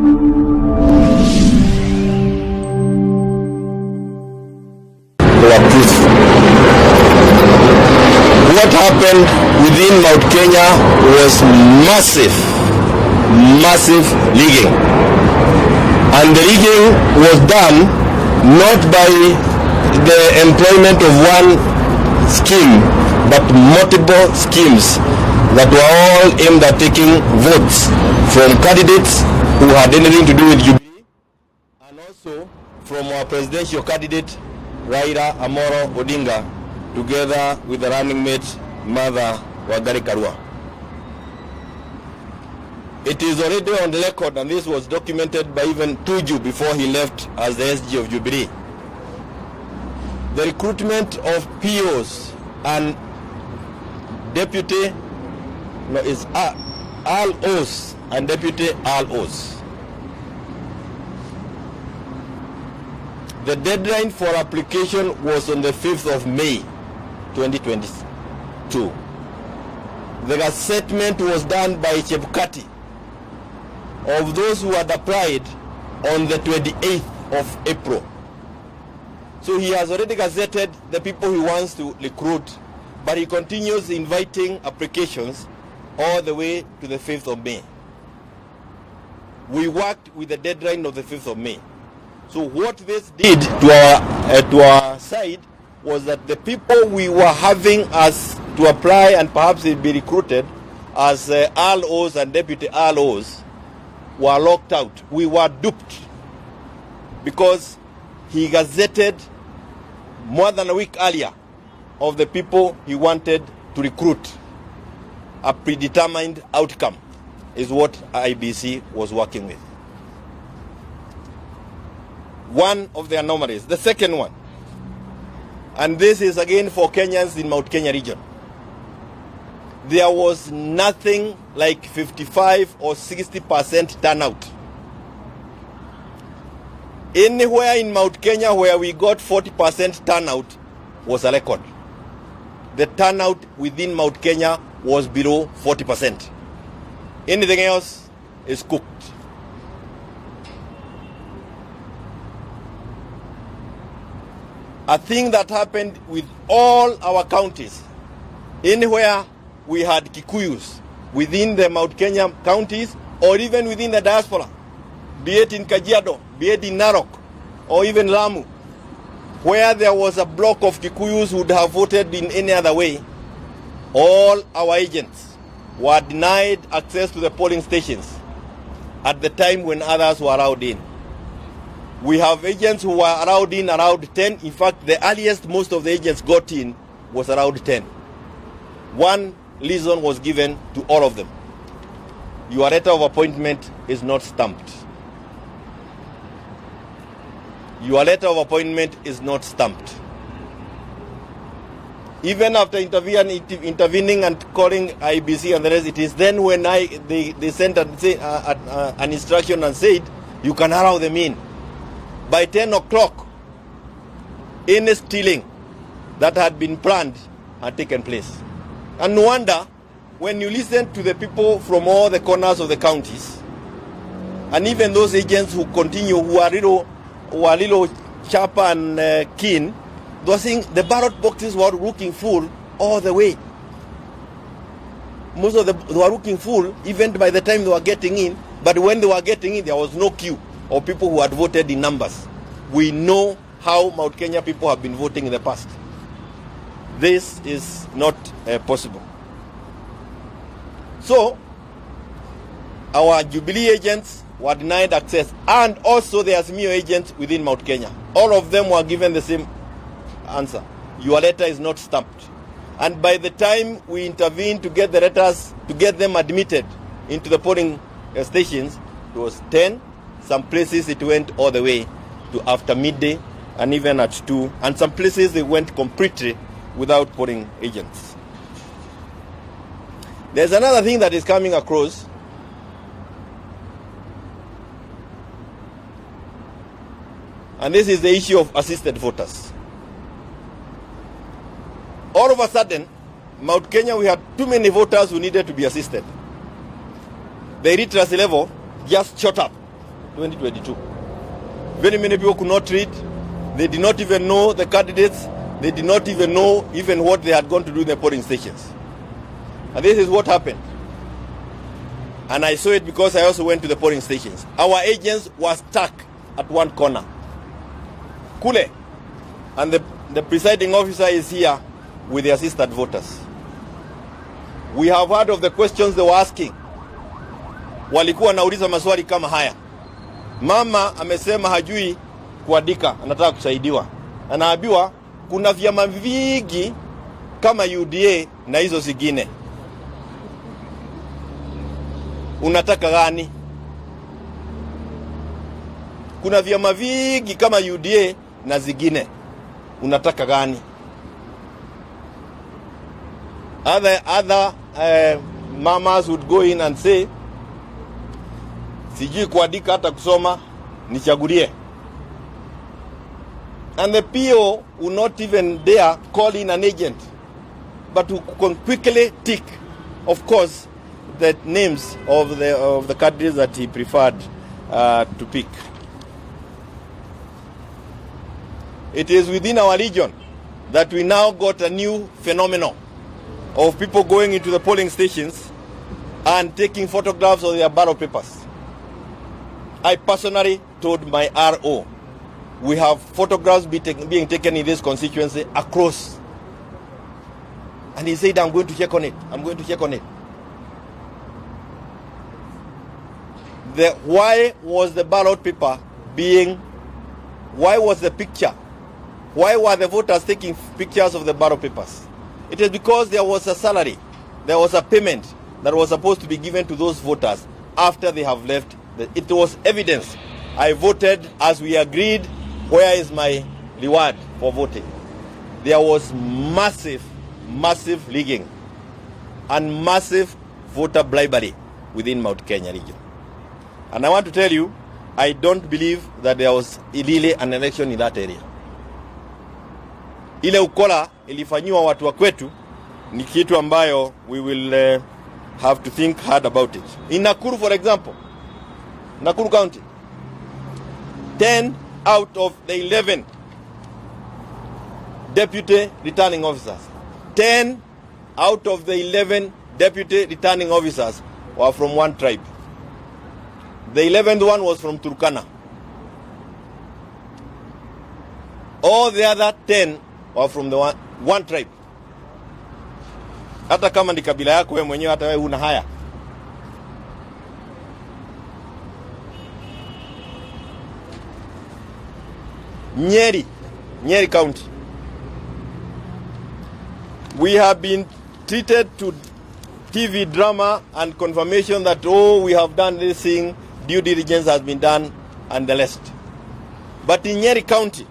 What happened within Mount Kenya was massive rigging. And the rigging was done not by the employment of one scheme, but multiple schemes that were all aimed at taking votes from candidates who had anything to do with Jubilee, and also from our presidential candidate Raila Amolo Odinga, together with the running mate Martha Wangari Karua. It is already on the record, and this was documented by even Tuju before he left as the SG of Jubilee. The recruitment of POs and deputy is ROs and deputy ROs. The deadline for application was on the 5th of May 2022. The assessment was done by SH0CK of those who had applied on the 28th of April. So he has already gazetted the people he wants to recruit, but he continues inviting applications all the way to the 5th of May. We worked with the deadline of the 5th of May. So what this did to our side was that the people we were having as to apply and perhaps be recruited as ROs and deputy ROs were locked out. We were duped because he gazetted more than a week earlier of the people he wanted to recruit. A predetermined outcome is what IBC was working with. One of the anomalies. The second one, and this is again for Kenyans in Mount Kenya region, there was nothing like 55 or 60% turnout. Anywhere in Mount Kenya where we got 40% turnout was a record. The turnout within Mount Kenya was below 40%. Anything else is cooked. A thing that happened with all our counties, anywhere we had Kikuyus within the Mount Kenya counties or even within the diaspora, be it in Kajiado, be it in Narok, or even Lamu, where there was a block of Kikuyus who would have voted in any other way, all our agents were denied access to the polling stations at the time when others were allowed in. We have agents who were allowed in around 10. In fact, the earliest most of the agents got in was around 10. One reason was given to all of them. Your letter of appointment is not stamped. Your letter of appointment is not stamped. Even after intervening and calling IBC and the rest, it is then when they sent an instruction and said, you can allow them in. By 10 o'clock, any stealing that had been planned had taken place. And no wonder, when you listen to the people from all the corners of the counties, and even those agents who continue, who are little sharper and keen, they were saying the ballot boxes were looking full all the way. Most of them were looking full even by the time they were getting in, but when they were getting in, there was no queue of people who had voted in numbers. We know how Mount Kenya people have been voting in the past. This is not possible. So, our Jubilee agents were denied access, and also the Azimio agents within Mount Kenya. All of them were given the same answer. Your letter is not stamped. And by the time we intervened to get the letters, to get them admitted into the polling stations, it was 10. Some places it went all the way to after midday and even at 2. And some places they went completely without polling agents. There's another thing that is coming across. And this is the issue of assisted voters. All of a sudden, Mount Kenya, we had too many voters who needed to be assisted. The illiteracy level just shot up 2022. Very many people could not read. They did not even know the candidates. They did not even know even what they had gone to do in the polling stations. And this is what happened. And I saw it because I also went to the polling stations. Our agents were stuck at one corner. Kule. And the presiding officer is here with the assistant voters. We have heard of the questions they were asking. Walikuwa nauliza maswali kama haya. Mama amesema hajui kuandika, anataka kusaidiwa. Anaambiwa kuna vyama vingi kama UDA na hizo zingine. Unataka gani? Kuna vyama vingi kama UDA na zingine. Unataka gani? Other mamas would go in and say, sijui kuandika hata kusoma, nichagulie. And the PO will not even dare call in an agent, but who can quickly tick, of course, the names of the candidates that he preferred to pick. It is within our region that we now got a new phenomenon of people going into the polling stations and taking photographs of their ballot papers. I personally told my RO, we have photographs being taken in this constituency across. And he said, I'm going to check on it. I'm going to check on it. Why was the ballot paper why was the picture? Why were the voters taking pictures of the ballot papers? It is because there was a salary, there was a payment that was supposed to be given to those voters after they have left. It was evidence. I voted as we agreed. Where is my reward for voting? There was massive rigging and massive voter bribery within Mount Kenya region. And I want to tell you, I don't believe that there was really an election in that area. Ile ukola ilifanywa watu wa kwetu ni kitu ambayo we will have to think hard about it. In Nakuru, for example, Nakuru County, 10 out of the 11 deputy returning officers, 10 out of the 11 deputy returning officers were from one tribe. The 11th one was from Turkana. All the other 10 were from the one tribe. Hata kama ni kabila yako wewe mwenyewe, hata wewe una haya. Nyeri County. We have been treated to TV drama and confirmation that, oh, we have done this thing, due diligence has been done, and the rest. But in Nyeri County,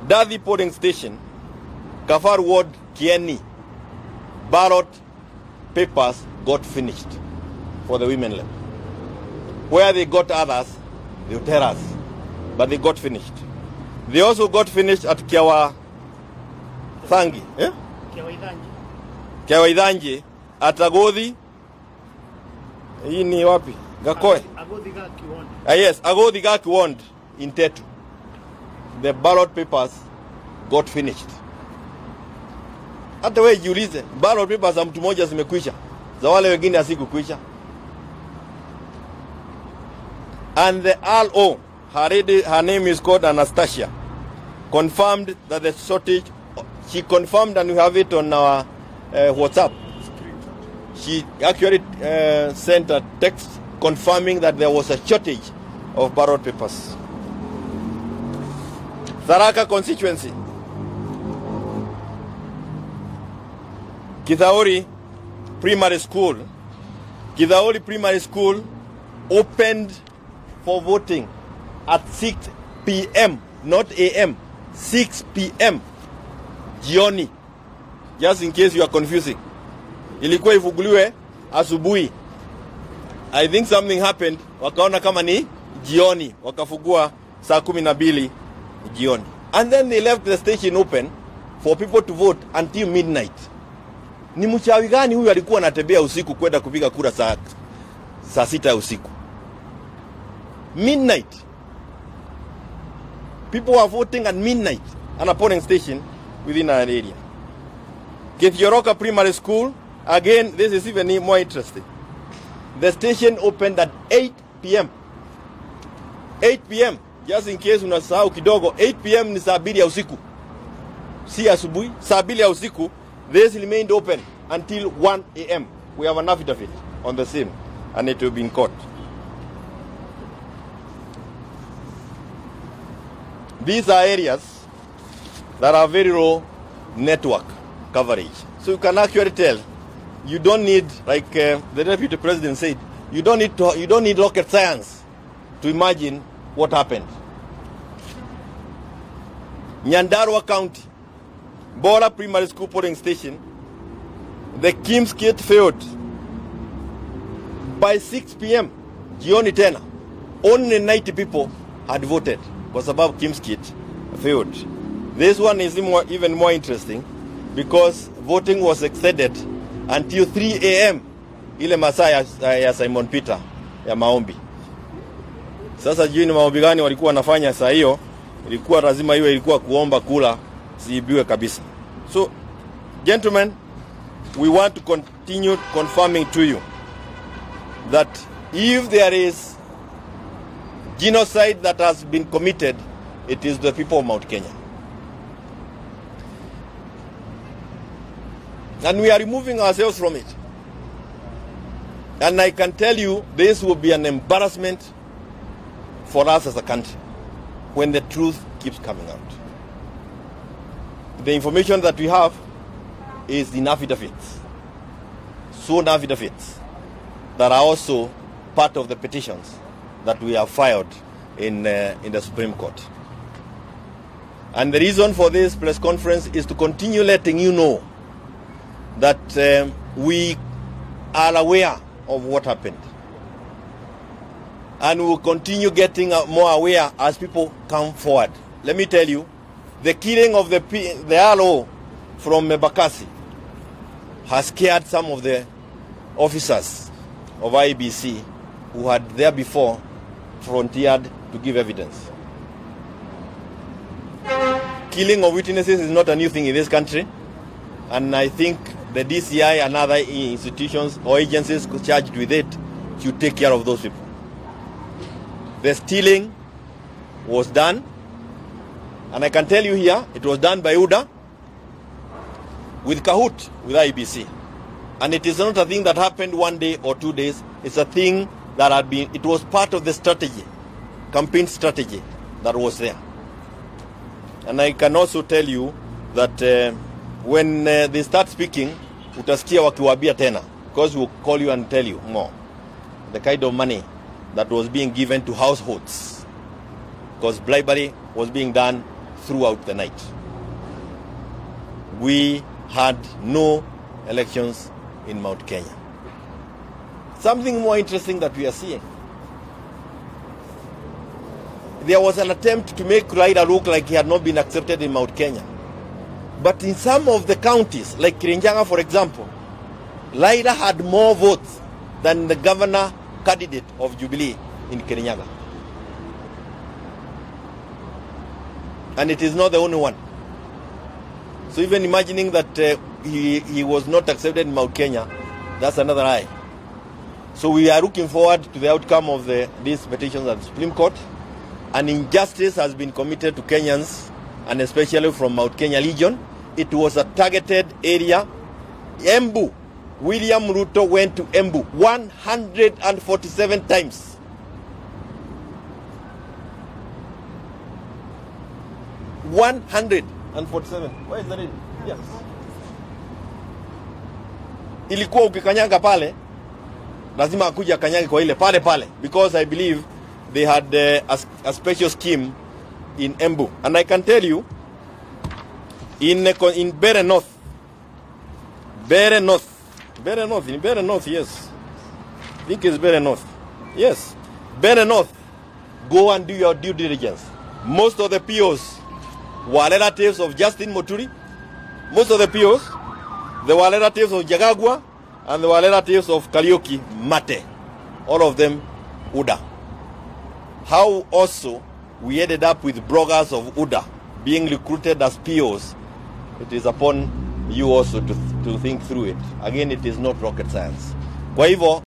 Dadhi polling station, Kafar Ward, Kieni, ballot papers got finished for the women left. Where they got others, they will tell us. But they got finished. They also got finished at Kiawa Thangi. Eh? Kiawa Idhanji. At Agodhi. Hii ni wapi? Gakoe. Agodhi Gakiwond. Yes, Agodhi Gakiwond in Tetu. The ballot papers got finished. Hata wewe jiulize, ballot papers za mtu mmoja zimekwisha. Za wale wengine hazikukwisha. And the RO, her name is called Anastasia, confirmed that the shortage, she confirmed, and we have it on our WhatsApp. She actually sent a text confirming that there was a shortage of ballot papers. Tharaka constituency. Kithauri Primary School. Kithauri Primary School opened for voting at 6 p.m. not a.m. 6 p.m. jioni. Just in case you are confusing. Ilikuwa ifunguliwe asubuhi. I think something happened. Wakaona kama ni jioni. Wakafungua saa 12 jioni. And then they left the station open for people to vote until midnight. Ni mchawi gani huyu alikuwa anatembea usiku kwenda kupiga kura saa 6 usiku? Midnight. People are voting at midnight at a polling station within our area. SH0CK Primary School, again, this is even more interesting. The station opened at 8 p.m. 8 p.m. Just in case unasahau kidogo, 8 p.m. ni saa 2 ya usiku. Si asubuhi, saa 2 ya usiku. This remained open until 1 a.m. We have an affidavit on the same, and it will be in court. These are areas that are very low network coverage. So you can actually tell, you don't need, like the Deputy President said, you don't need rocket science to imagine what happened. Nyandarua County, Bora Primary School polling station, the Kim's kit failed. By 6 p.m. jioni tena, only 90 people had voted kwa sababu Kim's kit failed. This one is even more interesting because voting was extended until 3 a.m. ile masaa ya Simon Peter ya maombi. Sasa jioni maombi gani walikuwa wanafanya saa hiyo? Ilikuwa lazima iwe ilikuwa kuomba kula siibiwe kabisa. So gentlemen, we want to continue confirming to you that if there is genocide that has been committed, it is the people of Mount Kenya. And we are removing ourselves from it. And I can tell you, this will be an embarrassment for us as a country when the truth keeps coming out. The information that we have is in affidavits, sworn affidavits, that are also part of the petitions that we have filed in the Supreme Court. And the reason for this press conference is to continue letting you know that we are aware of what happened. And we will continue getting more aware as people come forward. Let me tell you, the killing of the RO from Bakassi has scared some of the officers of IBC who had there before frontiered to give evidence. Killing of witnesses is not a new thing in this country, and I think the DCI and other institutions or agencies charged with it should take care of those people. The stealing was done, and I can tell you here, it was done by UDA with Kahoot with IBC. And it is not a thing that happened one day or 2 days. It's a thing that had been, it was part of the strategy, campaign strategy that was there. And I can also tell you that when they start speaking, utasikia wakiwabia tena, because we'll call you and tell you more. The kind of money that was being given to households, because bribery was being done throughout the night. We had no elections in Mount Kenya. Something more interesting that we are seeing. There was an attempt to make Raila look like he had not been accepted in Mount Kenya. But in some of the counties, like Kirinyaga for example, Raila had more votes than the governor candidate of Jubilee in Kirinyaga. And it is not the only one. So even imagining that he was not accepted in Mount Kenya, that's another lie. So we are looking forward to the outcome of these petitions at the Supreme Court. An injustice has been committed to Kenyans, and especially from Mount Kenya region. It was a targeted area. Embu, William Ruto went to Embu 147 times. Where is the name? Yes. Ilikuwa ukikanyaga pale, lazima akuja kanyage kwa ile pale, because I believe they had a special scheme in Embu. And I can tell you, in Bere North, yes. I think it's Bere North. Yes. Bere North, go and do your due diligence. Most of the POs were relatives of Justin Muturi. Most of the POs, they were relatives of Jagagwa, and they were relatives of Kariuki Mate. All of them UDA. How also we ended up with bloggers of UDA being recruited as POs, it is upon you also to think through it. Again, it is not rocket science. Kwa hivyo